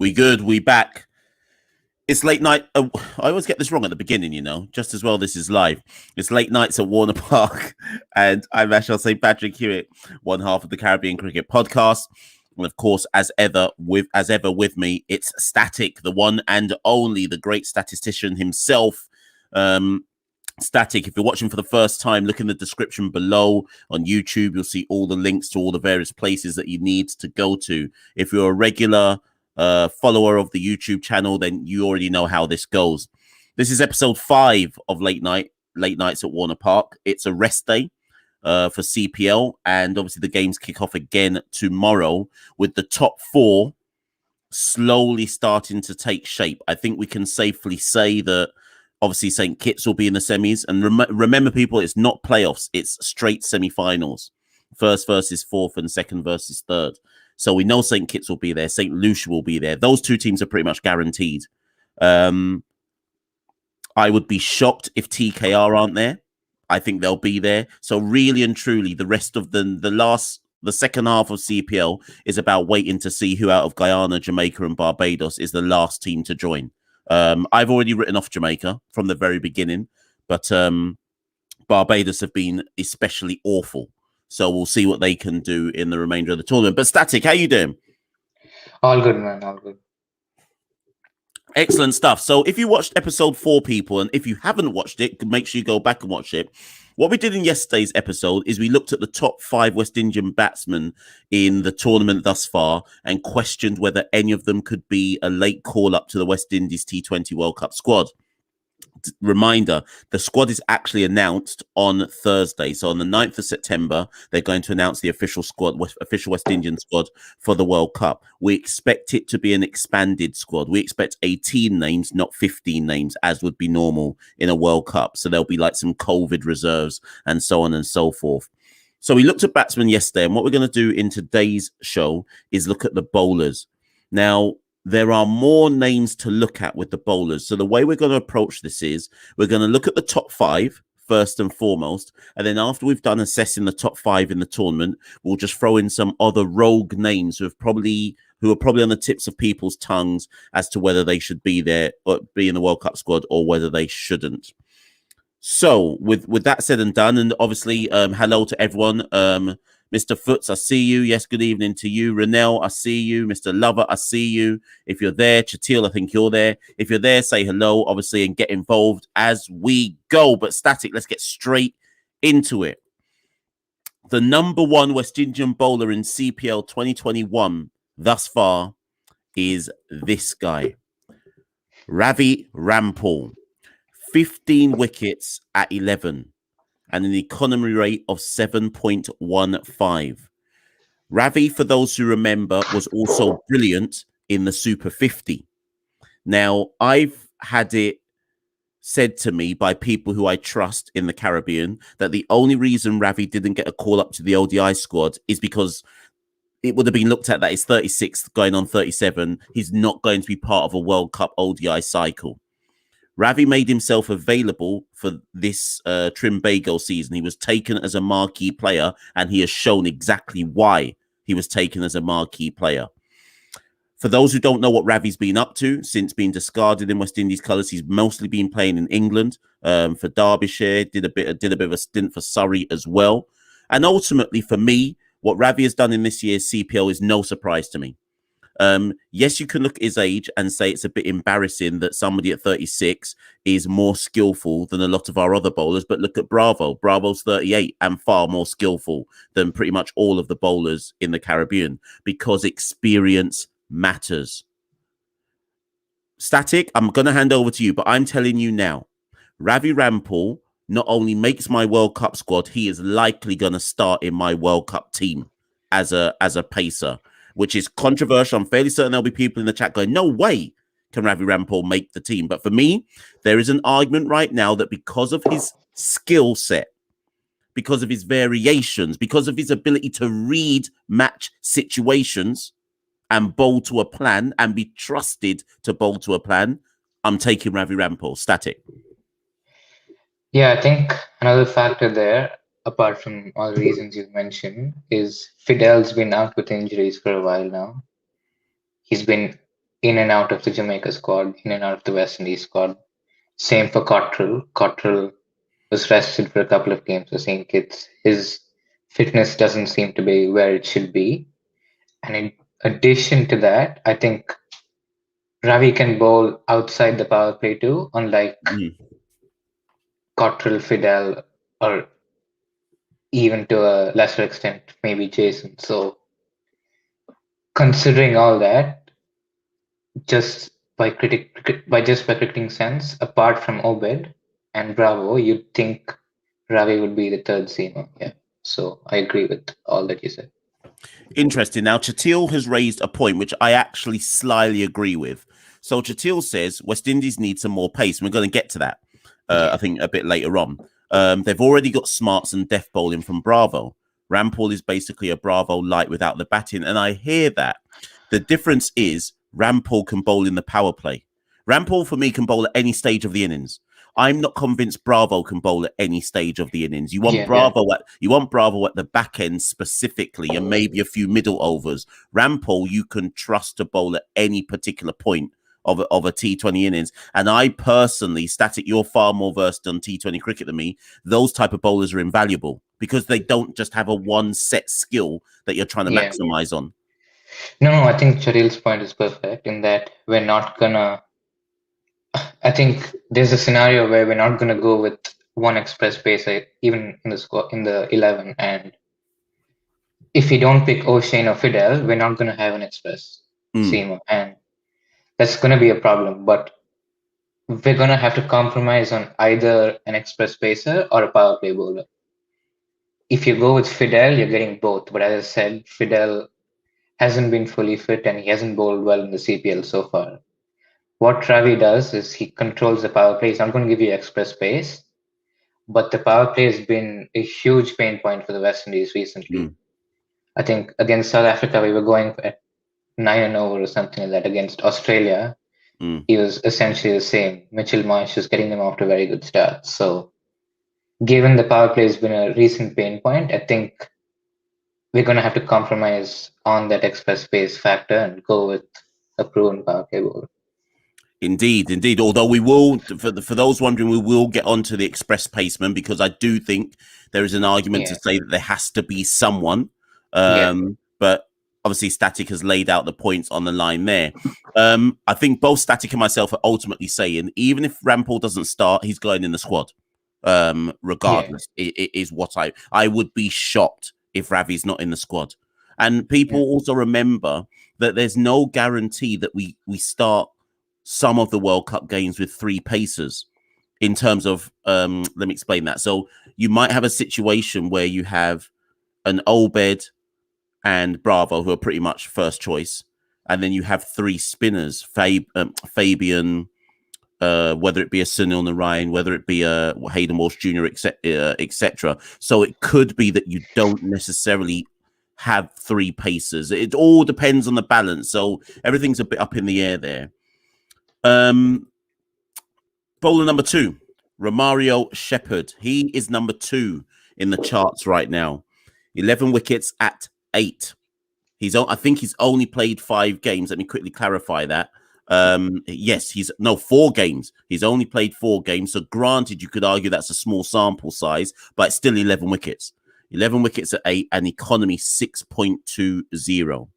We good. We back. It's late night. I always get this wrong at the beginning, just as well. This is live. It's late nights at Warner Park. And I'm Akeal St. Patrick Hewitt, one half of the Caribbean Cricket Podcast. And of course, as ever with me, it's Static, the one and only, the great statistician himself. Static, if you're watching for the first time, look in the description below on YouTube. You'll see all the links to all the various places that you need to go to. If you're a regular follower of the YouTube channel, then you already know how this goes. This is episode 5 of Late Nights at Warner Park. It's a rest day for CPL, and obviously the games kick off again tomorrow with the top 4 slowly starting to take shape. I think we can safely say that obviously St. Kitts will be in the semis, and remember people, it's not playoffs, it's straight semi-finals. First versus fourth and second versus third. So we know St. Kitts will be there. St. Lucia will be there. Those two teams are pretty much guaranteed. I would be shocked if TKR aren't there. I think they'll be there. So really and truly, the rest of the second half of CPL is about waiting to see who out of Guyana, Jamaica, and Barbados is the last team to join. I've already written off Jamaica from the very beginning, but Barbados have been especially awful. So we'll see what they can do in the remainder of the tournament. But Static, how you doing? All good, man. All good. Excellent stuff. So if you watched episode 4, people, and if you haven't watched it, make sure you go back and watch it. What we did in yesterday's episode is we looked at the top 5 West Indian batsmen in the tournament thus far and questioned whether any of them could be a late call-up to the West Indies T20 World Cup squad. Reminder, the squad is actually announced on Thursday. So on the 9th of September, they're going to announce the official West Indian squad for the World Cup. We expect it to be an expanded squad. We expect 18 names, not 15 names, as would be normal in a World Cup. So there'll be like some COVID reserves and so on and so forth. So we looked at batsmen yesterday, and what we're going to do in today's show is look at the bowlers. Now, there are more names to look at with the bowlers. So the way we're going to approach this is we're going to look at the top 5 first and foremost. And then after we've done assessing the top 5 in the tournament, we'll just throw in some other rogue names who are probably on the tips of people's tongues as to whether they should be there or be in the World Cup squad or whether they shouldn't. So with that said and done, and obviously hello to everyone. Mr. Foots, I see you. Yes, good evening to you. Renell, I see you. Mr. Lover, I see you. If you're there, Chatil, I think you're there. If you're there, say hello, obviously, and get involved as we go. But Static, let's get straight into it. The number 1 West Indian bowler in CPL 2021 thus far is this guy, Ravi Rampaul. 15 wickets at 11. And an economy rate of 7.15. Ravi, for those who remember, was also brilliant in the Super 50. Now, I've had it said to me by people who I trust in the Caribbean that the only reason Ravi didn't get a call up to the ODI squad is because it would have been looked at that he's 36 going on 37. He's not going to be part of a World Cup ODI cycle. Ravi made himself available for this Trinbago season. He was taken as a marquee player, and he has shown exactly why he was taken as a marquee player. For those who don't know what Ravi's been up to since being discarded in West Indies colours, he's mostly been playing in England for Derbyshire, did a bit of a stint for Surrey as well. And ultimately, for me, what Ravi has done in this year's CPL is no surprise to me. Yes, you can look at his age and say it's a bit embarrassing that somebody at 36 is more skillful than a lot of our other bowlers, but look at Bravo. Bravo's 38 and far more skillful than pretty much all of the bowlers in the Caribbean because experience matters. Static, I'm going to hand over to you, but I'm telling you now, Ravi Rampaul not only makes my World Cup squad, he is likely going to start in my World Cup team as a pacer, which is controversial. I'm fairly certain there'll be people in the chat going, no way can Ravi Rampaul make the team. But for me, there is an argument right now that because of his skill set, because of his variations, because of his ability to read match situations and bowl to a plan and be trusted to bowl to a plan, I'm taking Ravi Rampaul. Static. Yeah, I think another factor there, apart from all the reasons you've mentioned, is Fidel's been out with injuries for a while now. He's been in and out of the Jamaica squad, in and out of the West Indies squad. Same for Cottrell. Cottrell was rested for a couple of games. I think his fitness doesn't seem to be where it should be. And in addition to that, I think Ravi can bowl outside the power play too, unlike Cottrell, Fidel, or even to a lesser extent, maybe Jason. So considering all that, just by cricketing sense, apart from Obed and Bravo, you'd think Ravi would be the third seamer. Yeah. So I agree with all that you said. Interesting. Now, Chatil has raised a point which I actually slyly agree with. So Chatil says West Indies need some more pace. And we're going to get to that, I think, a bit later on. They've already got smarts and death bowling from Bravo. Rampaul is basically a Bravo light without the batting. And I hear that. The difference is Rampaul can bowl in the power play. Rampaul, for me, can bowl at any stage of the innings. I'm not convinced Bravo can bowl at any stage of the innings. You want Bravo at the back end specifically, and maybe a few middle overs. Rampaul, you can trust to bowl at any particular point of a T20 innings. And I personally, Static, you're far more versed on T20 cricket than me. Those type of bowlers are invaluable because they don't just have a one set skill that you're trying to maximize on. No, I think Charil's point is perfect in that we're not gonna. I think there's a scenario where we're not gonna go with one express pacer even in the squad in the 11, and if we don't pick O'Shane or Fidel, we're not gonna have an express seamer, and that's gonna be a problem. But we're gonna have to compromise on either an express pacer or a power play bowler. If you go with Fidel, you're getting both. But as I said, Fidel hasn't been fully fit and he hasn't bowled well in the CPL so far. What Ravi does is he controls the power play. He's not going to give you express pace, but the power play has been a huge pain point for the West Indies recently. I think against South Africa, we were going at 9 over or something like that. Against Australia, he was essentially the same. Mitchell Marsh is getting them off to a very good start. So given the power play has been a recent pain point, I think we're going to have to compromise on that express pace factor and go with a proven power play bowler. Indeed. Although we will, for those wondering, we will get onto the express paceman because I do think there is an argument to say that there has to be someone. But obviously, Static has laid out the points on the line there. I think both Static and myself are ultimately saying, even if Rampaul doesn't start, he's going in the squad. Regardless, it is what I would be shocked if Ravi's not in the squad. And people also remember that there's no guarantee that we start some of the World Cup games with 3 pacers in terms of, let me explain that. So you might have a situation where you have an Obed and Bravo, who are pretty much first choice. And then you have 3 spinners, Fabian, whether it be a Sunil Narine, whether it be a Hayden Walsh Jr., etc. So it could be that you don't necessarily have 3 pacers. It all depends on the balance. So everything's a bit up in the air there. Bowler number 2, Romario Shepherd. He is number 2 in the charts right now. 11 wickets at 8. I think he's only played 5 games. Let me quickly clarify that. Yes, 4 games. He's only played 4 games. So granted, you could argue that's a small sample size, but it's still 11 wickets. 11 wickets at 8 and economy 6.20.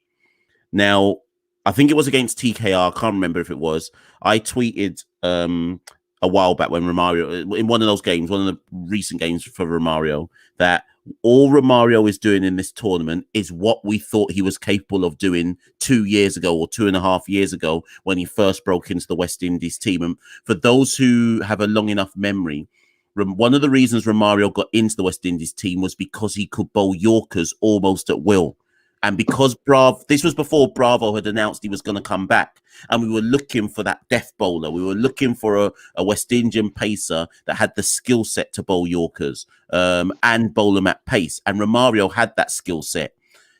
Now, I think it was against TKR. I can't remember if it was. I tweeted a while back when Romario, in one of those games, one of the recent games for Romario, that all Romario is doing in this tournament is what we thought he was capable of doing 2 years ago or 2.5 years ago when he first broke into the West Indies team. And for those who have a long enough memory, one of the reasons Romario got into the West Indies team was because he could bowl Yorkers almost at will. And because this was before Bravo had announced he was going to come back, and we were looking for that death bowler. We were looking for a West Indian pacer that had the skill set to bowl Yorkers and bowl them at pace. And Romario had that skill set.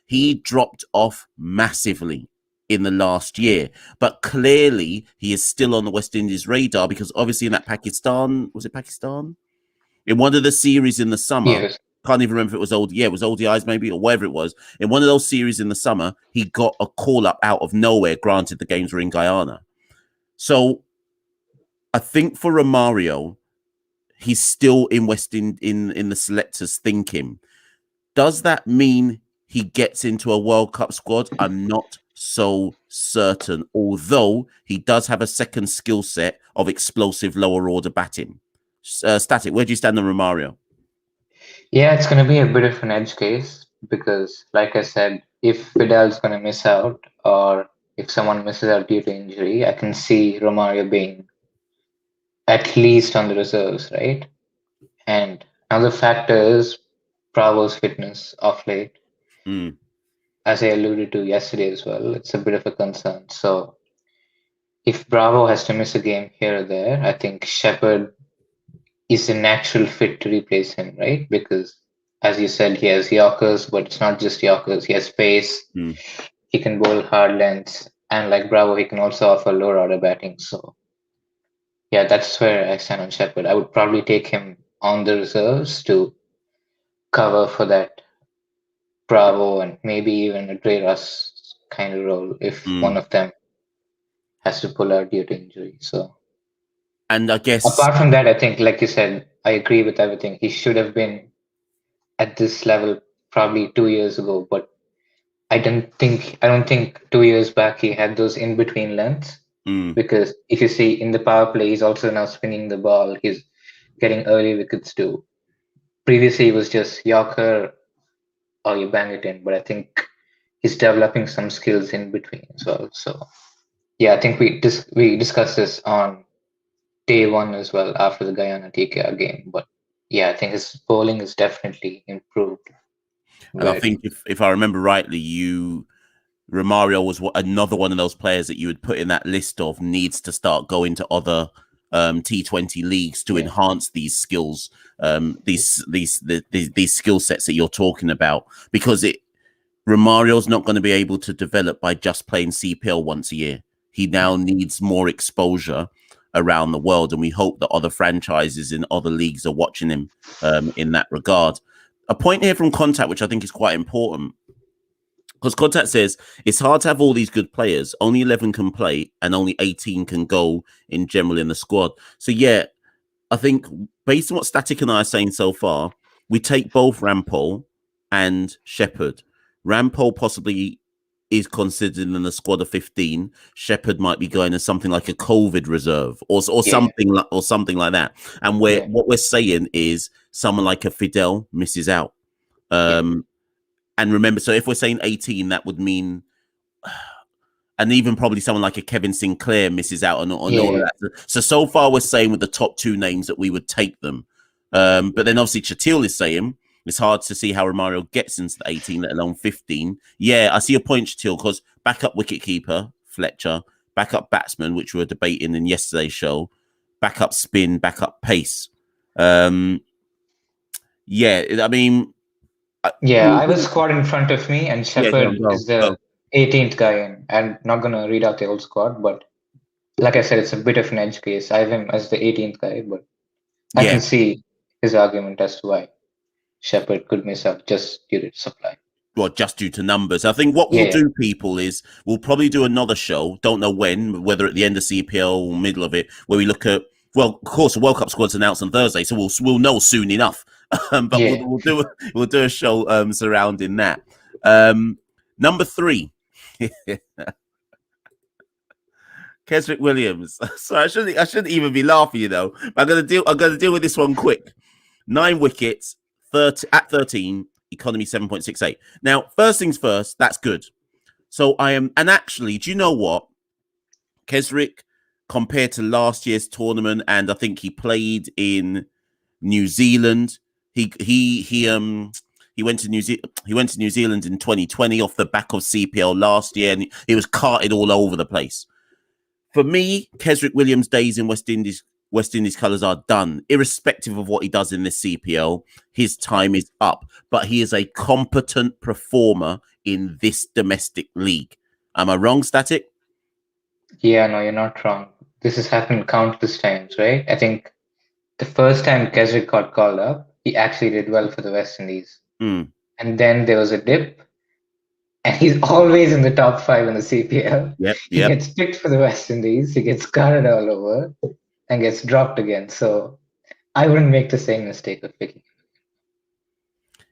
He dropped off massively in the last year, but clearly he is still on the West Indies radar because obviously in that Pakistan, was it Pakistan? In one of the series in the summer, can't even remember if it was it was ODIs maybe, or whatever it was. In one of those series in the summer, he got a call up out of nowhere. Granted, the games were in Guyana. So I think for Romario, he's still in in the selectors thinking. Does that mean he gets into a World Cup squad? I'm not so certain, although he does have a second skill set of explosive lower order batting. Static, where do you stand on Romario? Yeah, it's going to be a bit of an edge case because, like I said, if Fidel's going to miss out or if someone misses out due to injury, I can see Romario being at least on the reserves, right? And another factor is Bravo's fitness of late. As I alluded to yesterday as well, it's a bit of a concern. So if Bravo has to miss a game here or there, I think Shepherd is a natural fit to replace him, right? Because as you said, he has Yorkers, but it's not just Yorkers. He has pace. He can bowl hard lengths, and like Bravo, he can also offer lower order batting. So yeah, that's where I stand on Shepherd. I would probably take him on the reserves to cover for that Bravo and maybe even a Dre Russ kind of role if one of them has to pull out due to injury. So, and I guess apart from that, I think, like you said, I agree with everything. He should have been at this level probably 2 years ago, but I don't think 2 years back he had those in between lengths. Because if you see in the power play, he's also now spinning the ball. He's getting early wickets too. Previously, it was just Yorker or you bang it in, but I think he's developing some skills in between as well. So yeah, I think we discussed this on day one as well after the Guyana TKR game. But yeah, I think his bowling is definitely improved. And I think if I remember rightly, Romario was another one of those players that you would put in that list of needs to start going to other T20 leagues to enhance these skills, these skill sets that you're talking about, because Romario's not going to be able to develop by just playing CPL once a year. He now needs more exposure around the world, and we hope that other franchises in other leagues are watching him in that regard. A point here from Contact, which I think is quite important, because Contact says it's hard to have all these good players. Only 11 can play and only 18 can go in general in the squad. So, yeah, I think based on what Static and I are saying so far, we take both Rampaul and Shepherd. Rampaul possibly is considered in the squad of 15. Shepherd might be going as something like a COVID reserve or something like that. And what we're saying is someone like a Fidel misses out. And remember, so if we're saying 18, that would mean, and even probably someone like a Kevin Sinclair misses out on all of that. So far we're saying with the top two names that we would take them. But then obviously Chatil is saying it's hard to see how Romario gets into the 18, let alone 15. Yeah, I see your point, Chatil, because backup wicketkeeper, Fletcher, backup batsman, which we were debating in yesterday's show, backup spin, backup pace. I mean... I have a squad in front of me, and Shepherd is the 18th guy in. I'm not going to read out the whole squad, but like I said, it's a bit of an edge case. I have him as the 18th guy, but I can see his argument as to why Shepherd could miss out just due to supply. Well, just due to numbers. I think what we'll do, people, is we'll probably do another show, don't know when, whether at the end of CPL or middle of it, where we look at, well, of course, the World Cup squad's announced on Thursday, so we'll know soon enough. But we'll do a show surrounding that. Number 3. Kesrick Williams. So I shouldn't even be laughing, you know. But I'm gonna deal with this one quick. 9 wickets, at 13, economy 7.68. Now, first things first, that's good. So and actually, do you know what? Kesrick, compared to last year's tournament, and I think he played in New Zealand. He went to New Zealand in 2020 off the back of CPL last year, and he was carted all over the place. For me, Kesrick Williams' days in West Indies colours are done. Irrespective of what he does in this CPL, his time is up. But he is a competent performer in this domestic league. Am I wrong, Static? Yeah, no, you're not wrong. This has happened countless times, right? I think the first time Kesrick got called up, he actually did well for the West Indies. Mm. And then there was a dip, and he's always in the top 5 in the CPL. Yep, He yep. gets picked for the West Indies, he gets carded all over, and gets dropped again. So I wouldn't make the same mistake of picking him.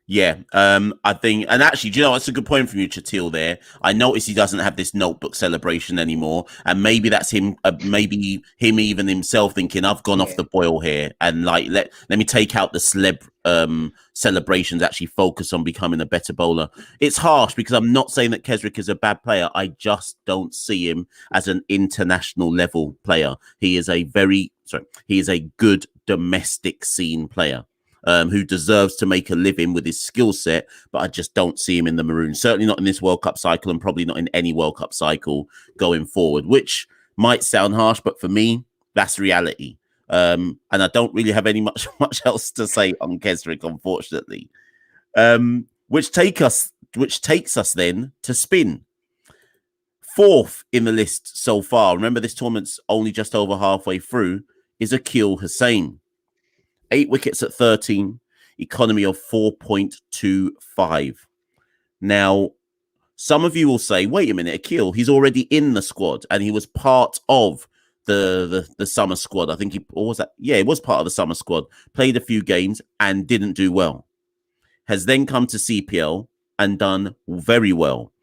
Yeah, I think, and actually, do you know, that's a good point from you, Chatil. There, I noticed he doesn't have this notebook celebration anymore, and maybe that's him. Maybe him even himself thinking, "I've gone off the boil here," and like let me take out the celeb celebrations. Actually, focus on becoming a better bowler. It's harsh because I'm not saying that Kesrick is a bad player. I just don't see him as an international level player. He is a good domestic scene player. Who deserves to make a living with his skill set, but I just don't see him in the Maroons. Certainly not in this World Cup cycle, and probably not in any World Cup cycle going forward, which might sound harsh, but for me, that's reality. And I don't really have any much else to say on Kesrick, unfortunately. Which takes us then to spin. 4th in the list so far. Remember, this tournament's only just over halfway through. Is Akeal Hosein. 8 wickets at 13, economy of 4.25. Now, some of you will say, wait a minute, Akeal, he's already in the squad and he was part of the summer squad. I think he was part of the summer squad, played a few games and didn't do well. Has then come to CPL and done very well.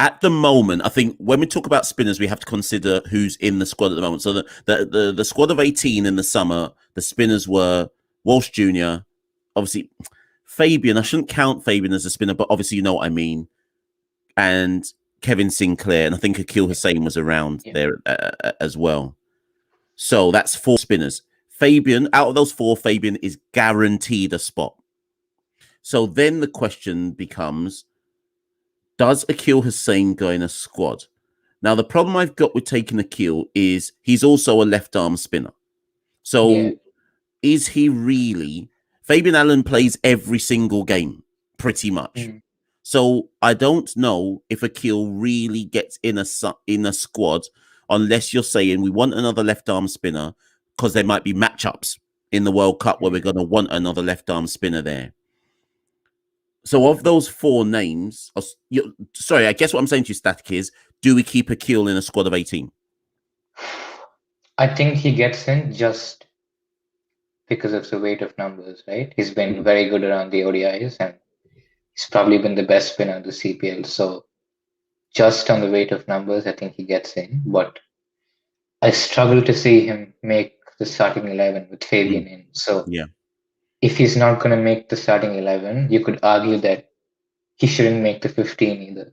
At the moment, I think when we talk about spinners, we have to consider who's in the squad at the moment. So the squad of 18 in the summer, the spinners were Walsh Jr., obviously Fabian. I shouldn't count Fabian as a spinner, but obviously you know what I mean. And Kevin Sinclair, and I think Akeal Hosein was around there as well. So that's 4 spinners. Fabian, out of those 4, Fabian is guaranteed a spot. So then the question becomes, does Akeal Hosein go in a squad? Now, the problem I've got with taking Akeal is he's also a left-arm spinner. So is he really... Fabian Allen plays every single game, pretty much. So I don't know if Akeal really gets in a squad unless you're saying we want another left-arm spinner because there might be matchups in the World Cup where we're going to want another left-arm spinner there. So of those 4 names, I guess what I'm saying to you, Static, is do we keep Akeal in a squad of 18? I think he gets in just because of the weight of numbers, right? He's been very good around the ODIs and he's probably been the best spinner in the CPL. So just on the weight of numbers, I think he gets in. But I struggle to see him make the starting 11 with Fabian in. So if he's not going to make the starting 11, you could argue that he shouldn't make the 15 either.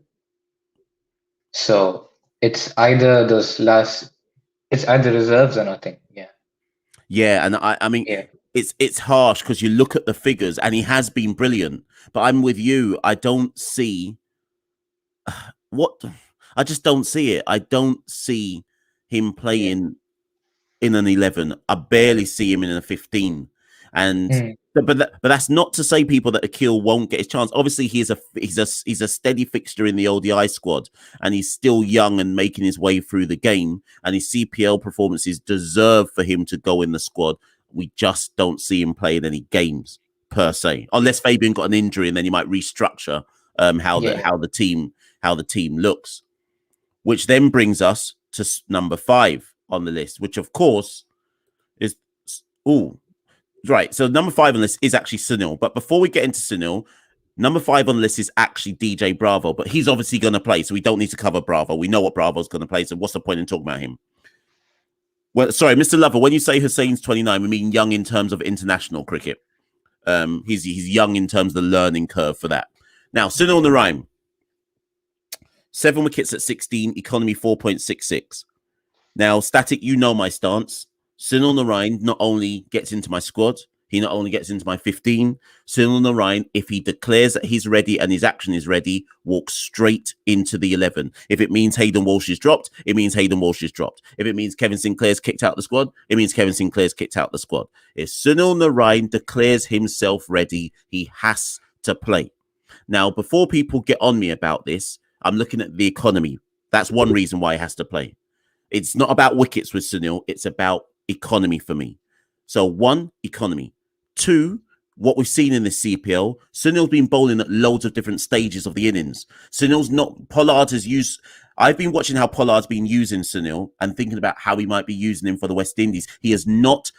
So it's either it's either reserves or nothing. Yeah, and I mean, it's harsh because you look at the figures and he has been brilliant. But I'm with you. I don't see I just don't see it. I don't see him playing in an 11. I barely see him in a 15. And but that's not to say, people, that Akeal won't get his chance. Obviously, he's a steady fixture in the ODI squad, and he's still young and making his way through the game. And his CPL performances deserve for him to go in the squad. We just don't see him playing any games per se, unless Fabian got an injury, and then he might restructure how the team looks. Which then brings us to number 5 on the list, which of course is right. So number 5 on the list is actually Sunil. But before we get into Sunil, number 5 on the list is actually DJ Bravo. But he's obviously going to play, so we don't need to cover Bravo. We know what Bravo's going to play, so what's the point in talking about him? Well, sorry, Mr. Lover, when you say Hosein's 29, we mean young in terms of international cricket. He's young in terms of the learning curve for that. Now, Sunil Narine, 7 wickets at 16, economy 4.66. Now, Static, you know my stance. Sunil Narine not only gets into my squad, he not only gets into my 15. Sunil Narine, if he declares that he's ready and his action is ready, walks straight into the 11. If it means Hayden Walsh is dropped, it means Hayden Walsh is dropped. If it means Kevin Sinclair's kicked out the squad, it means Kevin Sinclair's kicked out the squad. If Sunil Narine declares himself ready, he has to play. Now, before people get on me about this, I'm looking at the economy. That's one reason why he has to play. It's not about wickets with Sunil. It's about economy for me. So 1, economy. Two, what we've seen in this CPL, Sunil's been bowling at loads of different stages of the innings. Pollard has used. I've been watching how Pollard's been using Sunil and thinking about how he might be using him for the West Indies. He has not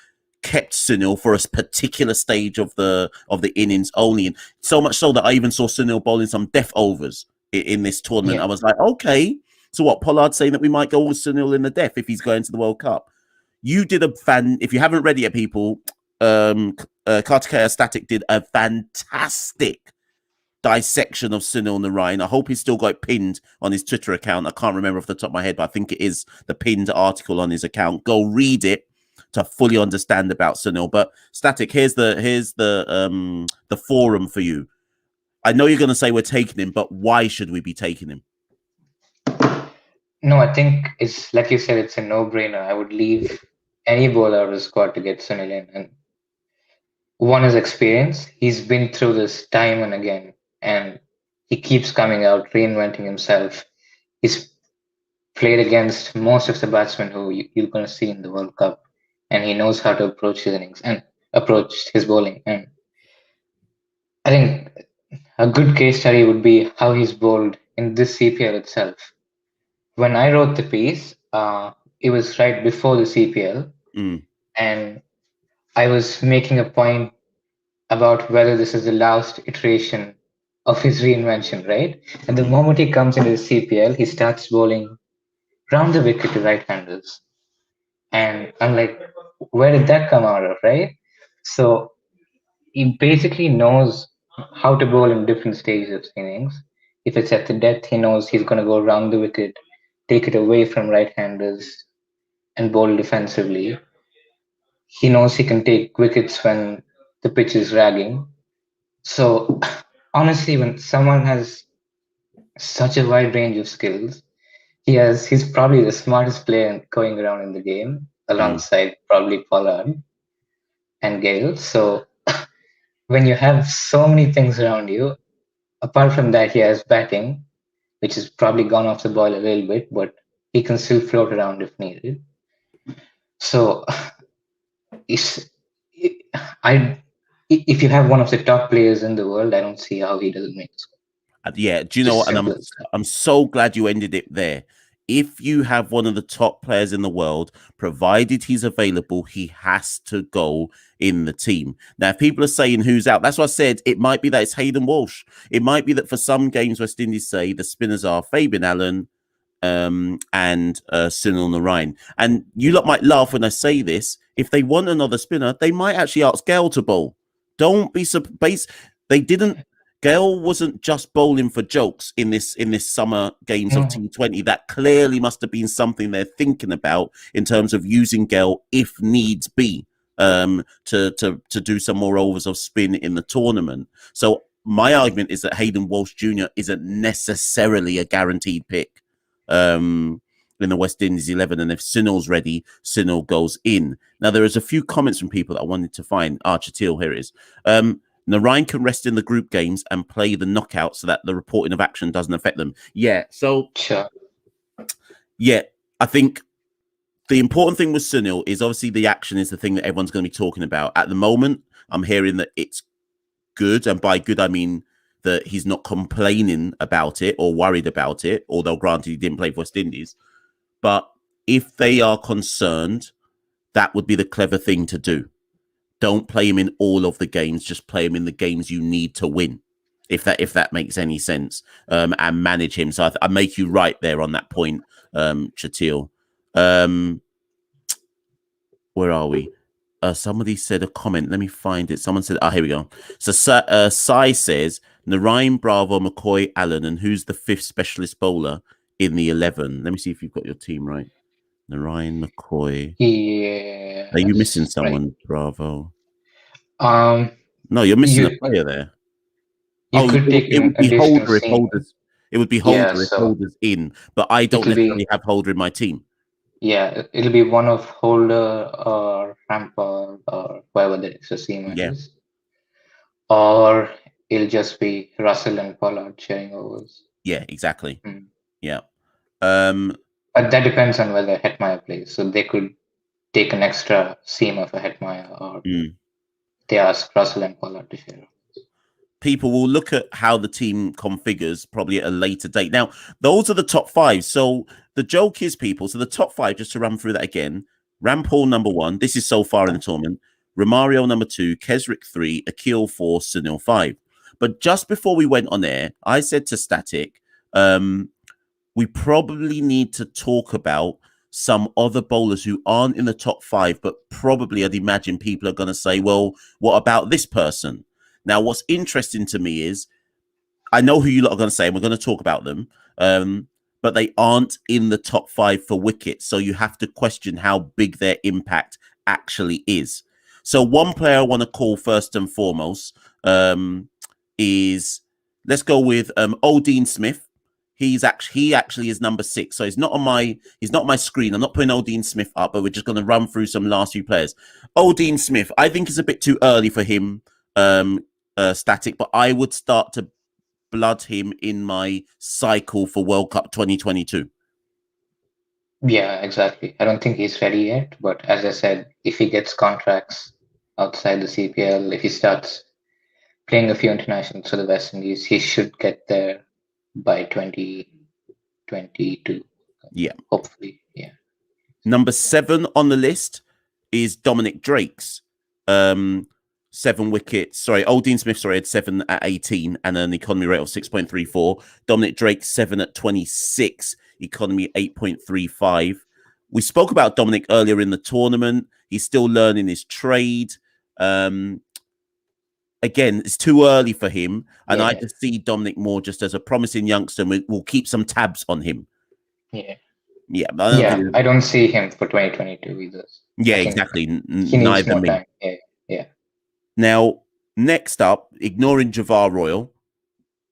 kept Sunil for a particular stage of the innings only, and so much so that I even saw Sunil bowling some death overs in this tournament. Yeah. I was like, okay, so what? Pollard's saying that we might go with Sunil in the death if he's going to the World Cup. You did if you haven't read it yet, people, Kartikeya Static did a fantastic dissection of Sunil Narine. I hope he's still got it pinned on his Twitter account. I can't remember off the top of my head, but I think it is the pinned article on his account. Go read it to fully understand about Sunil. But Static, here's the forum for you. I know you're going to say we're taking him, but why should we be taking him? No, I think it's like you said, it's a no-brainer. I would leave any bowler out of the squad to get Sunil in. And one is experience. He's been through this time and again, and he keeps coming out, reinventing himself. He's played against most of the batsmen who you're going to see in the World Cup, and he knows how to approach his innings and approach his bowling. And I think a good case study would be how he's bowled in this CPL itself. When I wrote the piece, it was right before the CPL, and I was making a point about whether this is the last iteration of his reinvention, right? And the moment he comes into the CPL, he starts bowling round the wicket to right-handers. And I'm like, where did that come out of, right? So he basically knows how to bowl in different stages of innings. If it's at the death, he knows he's going to go round the wicket, take it away from right-handers, and bowl defensively. He knows he can take wickets when the pitch is ragging. So honestly, when someone has such a wide range of skills, he's probably the smartest player going around in the game, alongside probably Pollard and Gale. So when you have so many things around you, apart from that, he has batting, which has probably gone off the ball a little bit, but he can still float around if needed. So if you have one of the top players in the world, I don't see how he doesn't make it. Yeah, do you know what? And I'm so glad you ended it there. If you have one of the top players in the world, provided he's available, he has to go in the team. Now, if people are saying who's out, that's what I said. It might be that it's Hayden Walsh. It might be that for some games, West Indies say the spinners are Fabian Allen and Sunil Narine. And you lot might laugh when I say this. If they want another spinner, they might actually ask Gale to bowl. Don't be surprised. They didn't. Gale wasn't just bowling for jokes in this summer games of T20. That clearly must have been something they're thinking about in terms of using Gale if needs be to do some more overs of spin in the tournament. So my argument is that Hayden Walsh Jr. isn't necessarily a guaranteed pick in the West Indies 11, and if Sunil's ready, Sunil goes in. Now there is a few comments from people that I wanted to find. Chatil, here it is. Narine can rest in the group games and play the knockout so that the reporting of action doesn't affect them. Yeah, so sure. Yeah, I think the important thing with Sunil is obviously the action is the thing that everyone's going to be talking about. At the moment, I'm hearing that it's good, and by good I mean that he's not complaining about it or worried about it, although granted he didn't play for West Indies. But if they are concerned, that would be the clever thing to do. Don't play him in all of the games. Just play him in the games you need to win, if that makes any sense, and manage him. So I make you right there on that point, Chatil. Where are we? Somebody said a comment. Let me find it. Someone said, here we go. So Sai says, Narine, Bravo, McCoy, Allen, and who's the fifth specialist bowler in the 11? Let me see if you've got your team right. Narine, McCoy. Yeah. Are you missing someone, right? Bravo? No, you're missing a player there. It would be Holder if Holder's. It would be Holder if Holder's in, but I don't necessarily have Holder in my team. Yeah, it'll be one of Holder or Rampaul or whoever the extra seaman is. Or it'll just be Russell and Pollard sharing overs. Yeah, exactly. Yeah. But that depends on whether Hetmeyer plays. So they could take an extra seamer for Hetmeyer or they ask Russell and Pollard to share. People will look at how the team configures probably at a later date. Now, those are the top five. So the joke is, people, so the top five, just to run through that again: Rampaul number 1. This is so far in the tournament. Romario number 2, Kesrick 3, Akeal 4, Sunil 5. But just before we went on air, I said to Static, we probably need to talk about some other bowlers who aren't in the top 5, but probably I'd imagine people are going to say, well, what about this person? Now, what's interesting to me is I know who you lot are going to say, and we're going to talk about them, but they aren't in the top 5 for wickets. So you have to question how big their impact actually is. So one player I want to call first and foremost is, let's go with Dean Smith. He actually is number 6. So he's not on my screen. I'm not putting Dean Smith up, but we're just going to run through some last few players. Dean Smith, I think it's a bit too early for him, Static, but I would start to blood him in my cycle for World Cup 2022. Yeah, exactly. I don't think he's ready yet, but as I said, if he gets contracts outside the CPL, if he starts playing a few internationals for the West Indies, he should get there by 2022. Yeah. Hopefully, yeah. Number 7 on the list is Dominic Drakes. 7 wickets. Sorry, Dean Smith, had 7 at 18 and an economy rate of 6.34. Dominic Drake, 7 at 26, economy 8.35. We spoke about Dominic earlier in the tournament. He's still learning his trade. Again, it's too early for him. And I just see Dominic more just as a promising youngster. We'll keep some tabs on him. Yeah. Yeah. I don't see him for 2022 either. Yeah, exactly. He needs more time. Yeah. Now, next up, ignoring Javar Royal,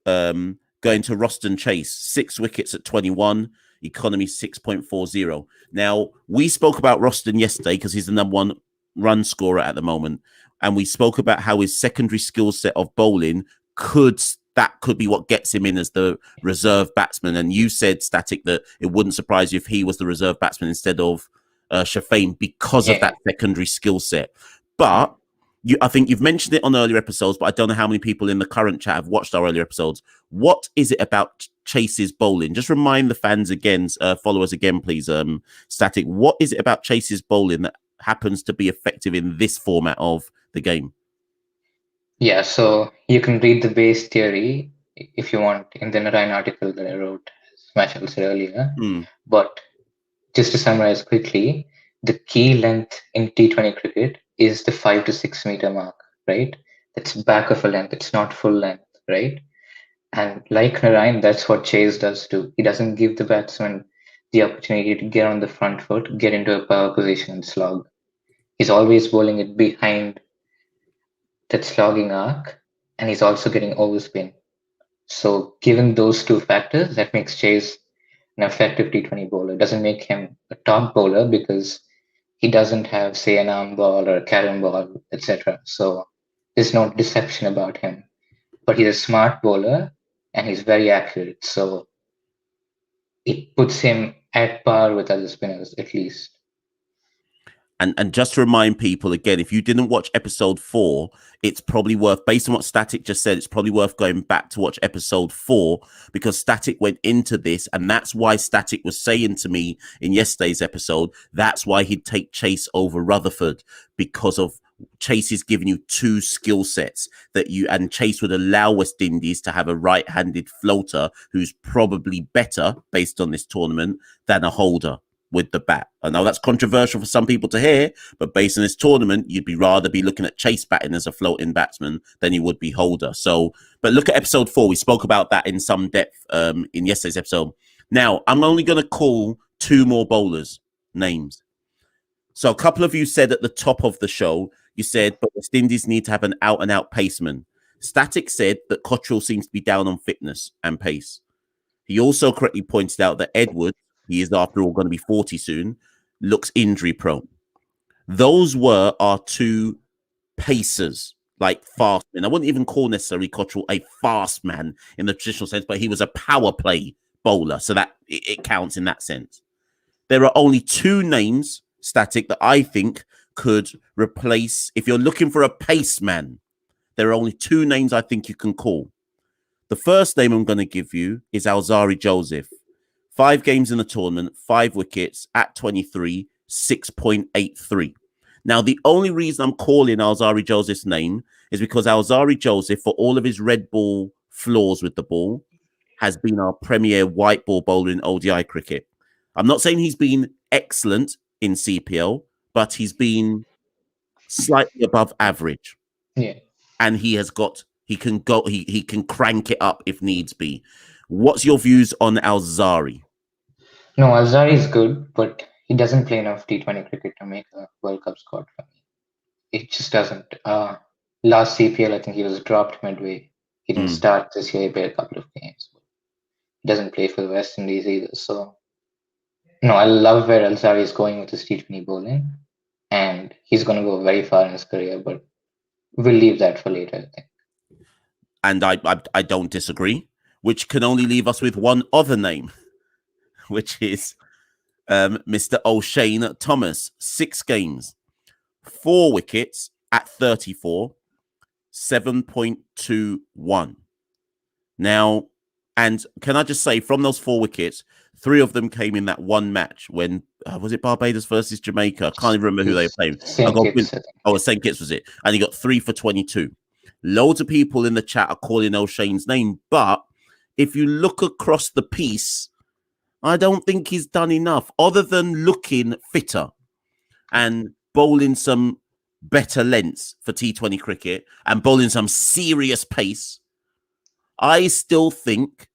going to Roston Chase, 6 wickets at 21, economy 6.40. Now, we spoke about Roston yesterday because he's the number 1 run scorer at the moment. And we spoke about how his secondary skill set of bowling could be what gets him in as the reserve batsman. And you said, Static, that it wouldn't surprise you if he was the reserve batsman instead of Shafane because of that secondary skill set. But I think you've mentioned it on earlier episodes, but I don't know how many people in the current chat have watched our earlier episodes. What is it about Chase's bowling? Just remind the fans again, followers again, please, Static. What is it about Chase's bowling that happens to be effective in this format of the game? Yeah, so you can read the base theory if you want in the Narine article that I wrote, as Mashal said earlier. But just to summarize quickly, the key length in T20 cricket is the 5 to 6 meter mark, right? That's back of a length. It's not full length, right? And like Narine, that's what Chase does too. He doesn't give the batsman the opportunity to get on the front foot, get into a power position and slog. He's always bowling it behind that slogging arc, and he's also getting overspin. So given those 2 factors, that makes Chase an effective T20 bowler. It doesn't make him a top bowler because he doesn't have, say, an arm ball or a carom ball, etc. So there's no deception about him. But he's a smart bowler and he's very accurate. So it puts him at par with other spinners, at least. And just to remind people again, if you didn't watch episode 4, it's probably worth, based on what Static just said, it's probably worth going back to watch episode 4 because Static went into this, and that's why Static was saying to me in yesterday's episode, that's why he'd take Chase over Rutherford, because of Chase is giving you 2 skill sets and Chase would allow West Indies to have a right-handed floater who's probably better based on this tournament than a holder with the bat. I know that's controversial for some people to hear, but based on this tournament, you'd rather be looking at Chase batting as a floating batsman than you would be holder. So, but look at episode 4. We spoke about that in some depth in yesterday's episode. Now, I'm only going to call 2 more bowlers names. So a couple of you said at the top of the show, you said, but West Indies need to have an out-and-out paceman. Static said that Cottrell seems to be down on fitness and pace. He also correctly pointed out that Edwards, he is after all going to be 40 soon, looks injury prone. Those were our 2 pacers, like fast men. I wouldn't even call necessarily Cottrell a fast man in the traditional sense, but he was a power play bowler. So that it counts in that sense. There are only 2 names, Static, that I think could replace, if you're looking for a pace man, there are only two names I think you can call. The first name I'm going to give you is Alzari Joseph. 5 games in the tournament, 5 wickets at 23, 6.83. Now, the only reason I'm calling Alzari Joseph's name is because Alzari Joseph, for all of his red ball flaws with the ball, has been our premier white ball bowler in ODI cricket. I'm not saying he's been excellent in CPL, but he's been slightly above average. Yeah. And he can crank it up if needs be. What's your views on Alzari? No, Alzari is good, but he doesn't play enough T20 cricket to make a World Cup squad for me. It just doesn't. Last CPL, I think he was dropped midway. He didn't start this year. He played a couple of games. He doesn't play for the West Indies either. So, no, I love where Alzari is going with his T20 bowling. And he's going to go very far in his career, but we'll leave that for later, I think. And I don't disagree, which can only leave us with one other name, which is Mr. O'Shane Thomas. 6 games, 4 wickets at 34, 7.21. Now, and can I just say, from those 4 wickets, 3 of them came in that one match when, was it Barbados versus Jamaica? I can't even remember who they were playing. St. Kitts was it. And he got 3 for 22. Loads of people in the chat are calling O'Shane's name, but if you look across the piece, I don't think he's done enough other than looking fitter and bowling some better lengths for T20 cricket and bowling some serious pace. I still think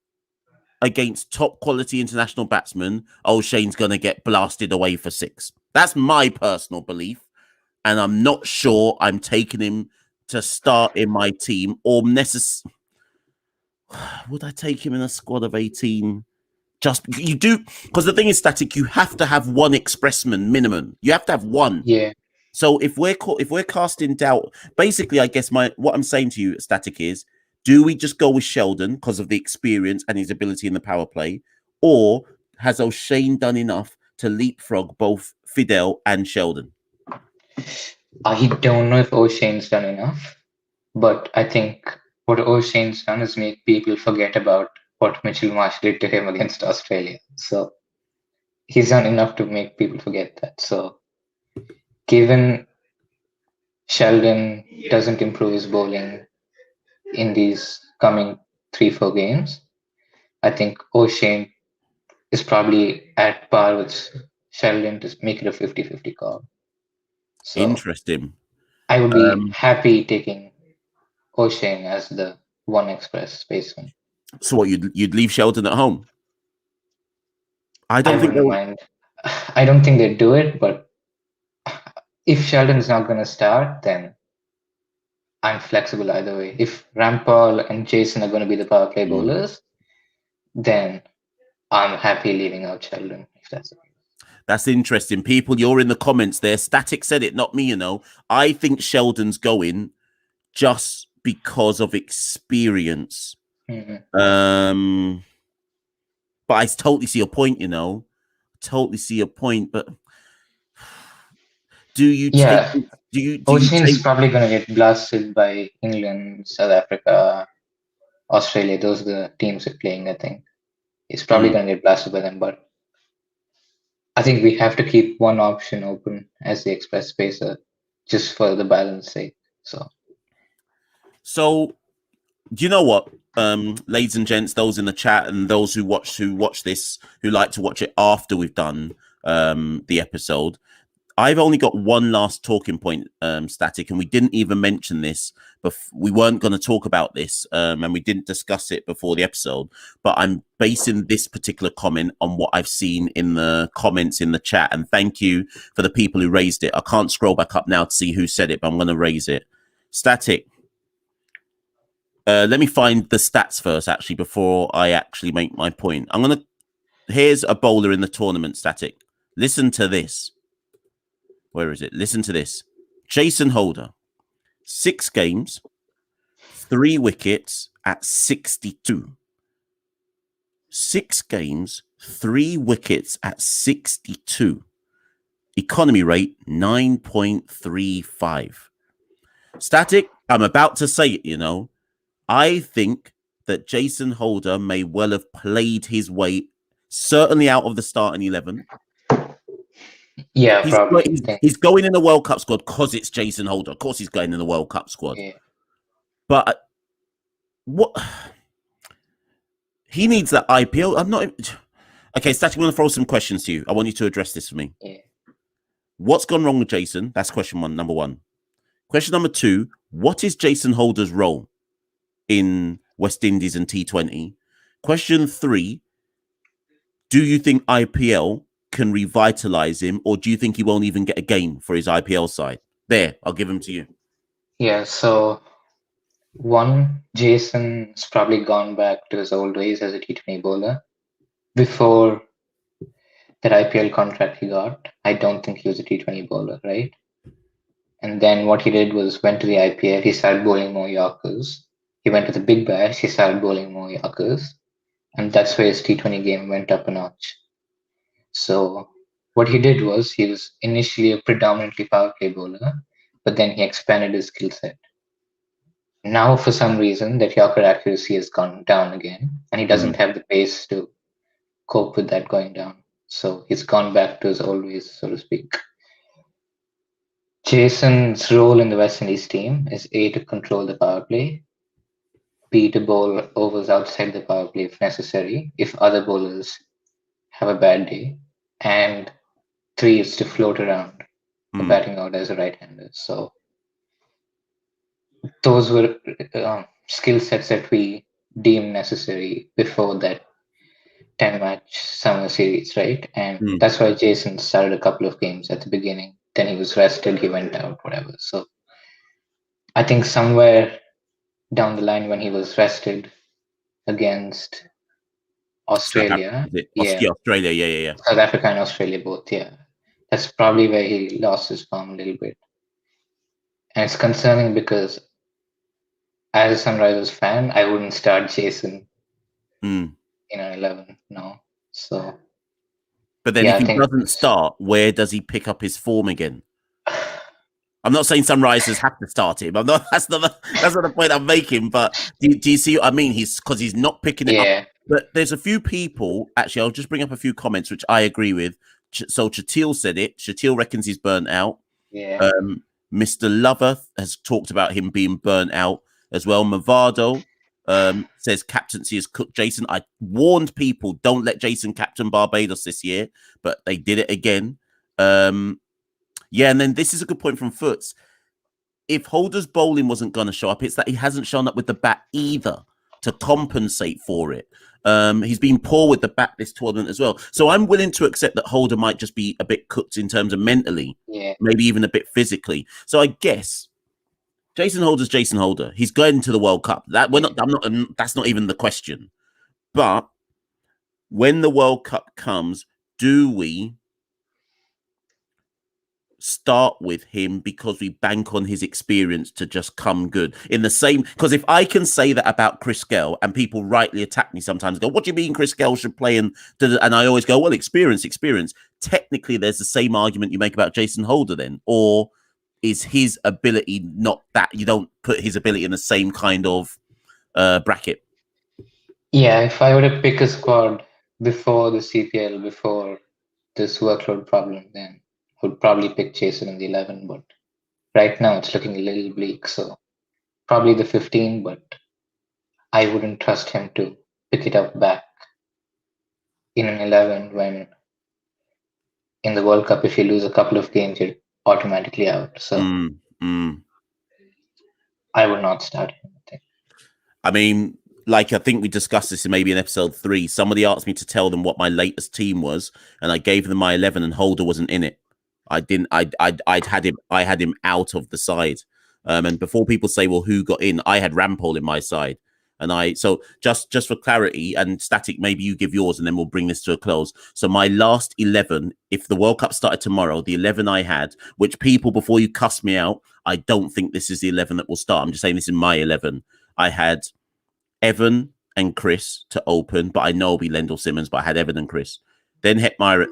against top quality international batsmen, O'Shane's going to get blasted away for 6. That's my personal belief. And I'm not sure I'm taking him to start in my team or would I take him in a squad of 18? Just you do, because the thing is, Static, you have to have one expressman minimum. You have to have one. Yeah. So if we're casting doubt, basically, I guess what I'm saying to you, Static, is do we just go with Sheldon because of the experience and his ability in the power play, or has O'Shane done enough to leapfrog both Fidel and Sheldon? I don't know if O'Shane's done enough, but I think what O'Shane's done is make people forget about what Mitchell Marsh did to him against Australia. So he's done enough to make people forget that. So given Sheldon doesn't improve his bowling in these coming 3-4 games, I think O'Shane is probably at par with Sheldon to make it a 50-50 call. So interesting. I would be happy taking O'Shane as the one express baseman. So what, you'd leave Sheldon at home? I wouldn't mind. I don't think they'd do it, but if Sheldon's not going to start, then I'm flexible either way. If Rampaul and Jason are going to be the power play bowlers, then I'm happy leaving out Sheldon, if that's the case. That's interesting. People, you're in the comments there. Static said it, not me, you know. I think Sheldon's going just because of experience. Mm-hmm. But I totally see your point, you know. Totally see your point, but do you O'Shane's probably going to get blasted by England, South Africa, Australia. Those are the teams we're playing, I think. He's probably going to get blasted by them, but I think we have to keep one option open as the express spacer just for the balance sake. So do you know what, ladies and gents, those in the chat and those who watch this, who like to watch it after we've done the episode, I've only got one last talking point, Static, and we didn't even mention this, but we weren't going to talk about this, and we didn't discuss it before the episode, but I'm basing this particular comment on what I've seen in the comments in the chat, and thank you for the people who raised it. I can't scroll back up now to see who said it, but I'm going to raise it. Static. Let me find the stats first, actually, before I actually make my point. Here's a bowler in the tournament, Static. Listen to this. Where is it? Listen to this. Jason Holder, 6 games, 3 wickets at 62. 6 games, 3 wickets at 62. Economy rate 9.35. Static, I'm about to say it, you know. I think that Jason Holder may well have played his way certainly out of the starting 11. Yeah, probably. He's going in the World Cup squad because it's Jason Holder. Of course, he's going in the World Cup squad. Yeah. But what he needs that IPL. I'm not okay. Static, I'm going to throw some questions to you. I want you to address this for me. Yeah. What's gone wrong with Jason? That's question one. Number one. Question number two. What is Jason Holder's role in West Indies and T20? Question three. Do you think IPL can revitalize him, or do you think he won't even get a game for his IPL side? There, I'll give him to you. Yeah, so one, Jason's probably gone back to his old ways as a T20 bowler. Before that IPL contract he got, I don't think he was a T20 bowler, right? And then what he did was went to the IPL, he started bowling more Yorkers. He went to the Big Bash, he started bowling more Yorkers. And that's where his T20 game went up a notch. So what he did was he was initially a predominantly power play bowler, but then he expanded his skill set. Now, for some reason, that Yorker accuracy has gone down again, and he doesn't have the pace to cope with that going down. So he's gone back to his old ways, so to speak. Jason's role in the West Indies team is A, to control the power play, B, to bowl overs outside the power play if necessary, if other bowlers have a bad day, and 3 is to float around the batting order as a right-hander. So those were skill sets that we deemed necessary before that 10-match summer series, right? And that's why Jason started a couple of games at the beginning. Then he was rested, he went out, whatever. So I think somewhere down the line when he was rested against Australia, Australia, yeah. South Africa and Australia both, yeah. That's probably where he lost his form a little bit. And it's concerning because as a Sunrisers fan, I wouldn't start Jason in an 11 now. So, but then if he doesn't start, where does he pick up his form again? I'm not saying Sunrisers have to start him. That's not the point I'm making. But do you see what I mean? He's not picking it up. But there's a few people. Actually, I'll just bring up a few comments which I agree with. So Chatil said it. Chatil reckons he's burnt out. Yeah. Mr. Lover has talked about him being burnt out as well. Movado says captaincy is cooked. Jason, I warned people, don't let Jason captain Barbados this year, but they did it again. Yeah, and then this is a good point from Foots. If Holder's bowling wasn't going to show up, it's that he hasn't shown up with the bat either to compensate for it. He's been poor with the bat this tournament as well. So I'm willing to accept that Holder might just be a bit cooked in terms of mentally, maybe even a bit physically. So I guess Jason Holder's Jason Holder. He's going to the World Cup. That's not even the question. But when the World Cup comes, do we start with him because we bank on his experience to just come good in the same? Because if I can say that about Chris Gale and people rightly attack me sometimes, go, what do you mean Chris Gale should play? And I always go, well, experience. Technically, there's the same argument you make about Jason Holder then, or is his ability not that you don't put his ability in the same kind of bracket? Yeah, if I were to pick a squad before the CPL, before this workload problem, then I would probably pick Jason in the 11, but right now it's looking a little bleak, so probably the 15, but I wouldn't trust him to pick it up back in an 11 when in the World Cup, if you lose a couple of games, you're automatically out. So I would not start him, I think. I mean, like, I think we discussed this in maybe in episode 3. Somebody asked me to tell them what my latest team was, and I gave them my 11, and Holder wasn't in it. I didn't. I had him out of the side. And before people say, well, who got in? I had Rampaul in my side, and so just for clarity and Static, maybe you give yours, and then we'll bring this to a close. So my last 11, if the World Cup started tomorrow, the 11 I had, which people before you cuss me out, I don't think this is the 11 that will start. I'm just saying this is my 11. I had Evan and Chris to open, but I know it'll be Lendl Simmons, but I had Evan and Chris. Then Hetmeyer at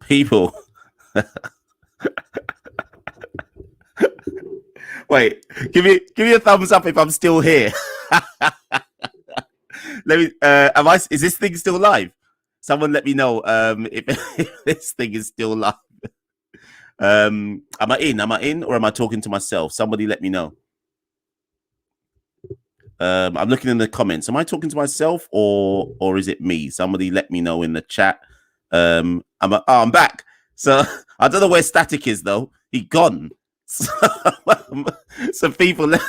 People. Wait, give me a thumbs up if I'm still here. Let me. Am I? Is this thing still live? Someone let me know. If this thing is still live. Am I in? Am I in, or am I talking to myself? Somebody let me know. I'm looking in the comments. Am I talking to myself, or is it me? Somebody let me know in the chat. I'm back. So I don't know where Static is though. He gone. So people, let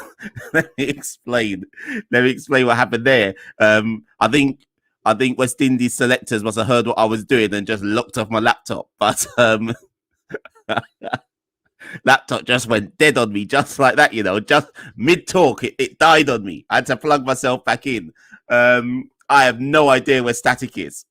me explain. Let me explain what happened there. I think West Indies selectors must have heard what I was doing and just locked off my laptop. But laptop just went dead on me, just like that. Just mid talk, it died on me. I had to plug myself back in. I have no idea where Static is.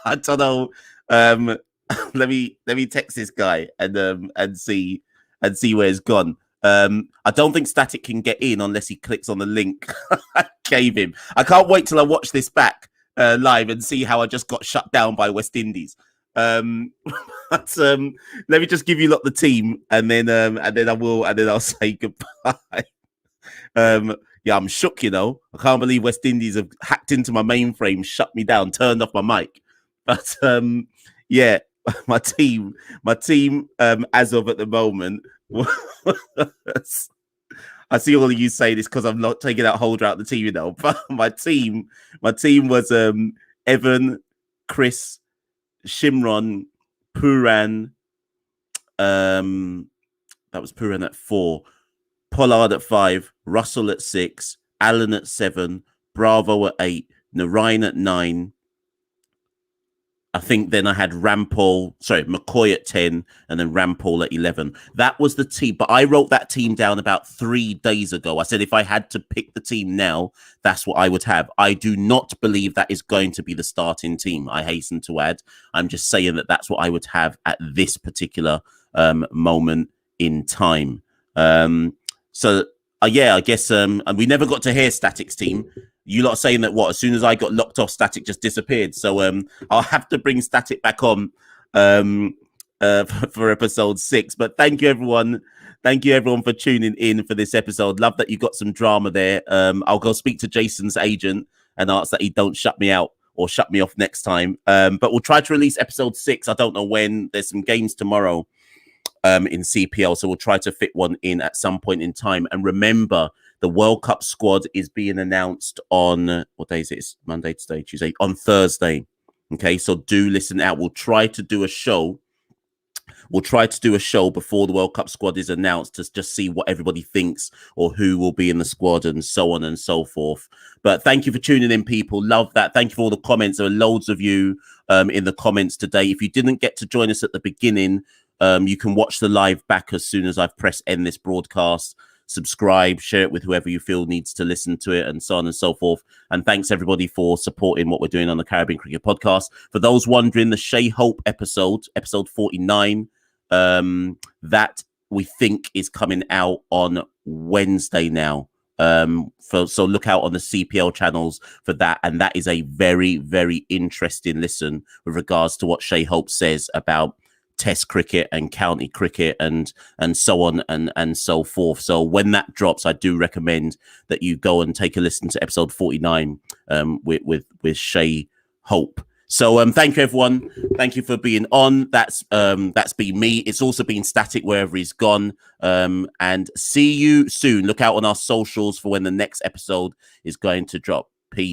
I don't know. Let me text this guy and see where it's gone. I don't think Static can get in unless he clicks on the link I gave him. I can't wait till I watch this back live and see how I just got shut down by West Indies. But let me just give you the team, and then I'll say goodbye. Yeah, I'm shook. I can't believe West Indies have hacked into my mainframe, shut me down, turned off my mic. But yeah, my team, as of at the moment. I see all of you say this because I'm not taking that holder out of the team, But my team was Evan, Chris, Shimron, Puran. That was Puran at 4, Pollard at 5, Russell at 6, Allen at 7, Bravo at 8, Narine at 9. I think then I had McCoy at 10, and then Rampaul at 11. That was the team, but I wrote that team down about 3 days ago. I said if I had to pick the team now, that's what I would have. I do not believe that is going to be the starting team, I hasten to add. I'm just saying that that's what I would have at this particular moment in time. Yeah, I guess and we never got to hear Static's team. You lot are saying that as soon as I got locked off, Static just disappeared. So I'll have to bring Static back on for episode 6. But thank you everyone for tuning in for this episode. Love that you got some drama there. I'll go speak to Jason's agent and ask that he don't shut me out or shut me off next time. But we'll try to release episode 6. I don't know when. There's some games tomorrow in CPL, so we'll try to fit one in at some point in time. And remember, the World Cup squad is being announced on, what day is it? It's Monday, today, Tuesday, on Thursday. Okay, so do listen out. We'll try to do a show. Before the World Cup squad is announced to just see what everybody thinks or who will be in the squad and so on and so forth. But thank you for tuning in, people. Love that. Thank you for all the comments. There are loads of you in the comments today. If you didn't get to join us at the beginning, you can watch the live back as soon as I've pressed end this broadcast. Subscribe, share it with whoever you feel needs to listen to it, and so on and so forth. And thanks everybody for supporting what we're doing on the Caribbean Cricket Podcast. For those wondering, the Shea Hope episode 49, that we think is coming out on Wednesday now. So look out on the CPL channels for that. And that is a very, very interesting listen with regards to what Shea Hope says about Test cricket and county cricket and so on and so forth. So when that drops, I do recommend that you go and take a listen to episode 49 with Shea Hope. So thank you everyone. Thank you for being on. That's been me. It's also been Static wherever he's gone. And see you soon. Look out on our socials for when the next episode is going to drop. Peace.